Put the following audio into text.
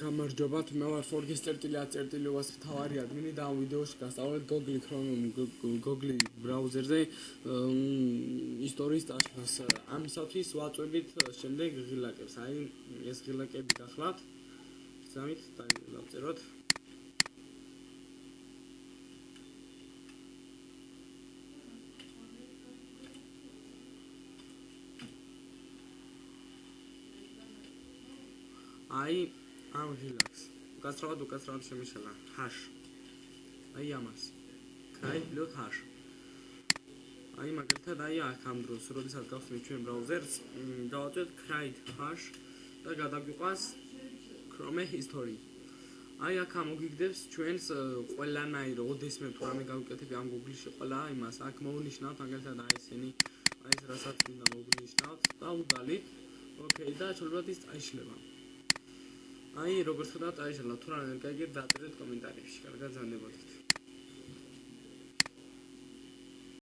გამარჯობათ, მე ვარ forges.cat.cat-ს მთავარი ადმინი და ამ ვიდეოში გასწავლეთ Google Chrome Google ბრაუზერზე ისტორიის წაშლას. ამისათვის ვაწვევით შემდეგ ღილაკებს. აი ეს ღილაკები გახლავთ. ზამით დავწეროთ. აი ამ ღილაკს უკაცრავად შემიშალა hash. აი ამას cride.hash. აი მაგალითად აი აქ ამ დროს როდესაც გავხსნით ჩვენ ბრაუზერს, დავაწვევთ cride.hash და გადაგვიყვანს Chrome history. აი აქ ამოგიგდებს ჩვენს ყველანაირ ოდესმე თუ რამე გავიკეთები ამ Google-ში ყველა იმას აქ მოვნიშნავთ მაგალითად აი ესენი, აი ეს რასაც მინდა მოვნიშნავთ და უდალით OK და შეიძლება ის წაიშლება. აი როგორც ხედავთ, აიშალა თუ რამე გაიგეთ დაწერეთ კომენტარებში. კარგად ზანდებოდით.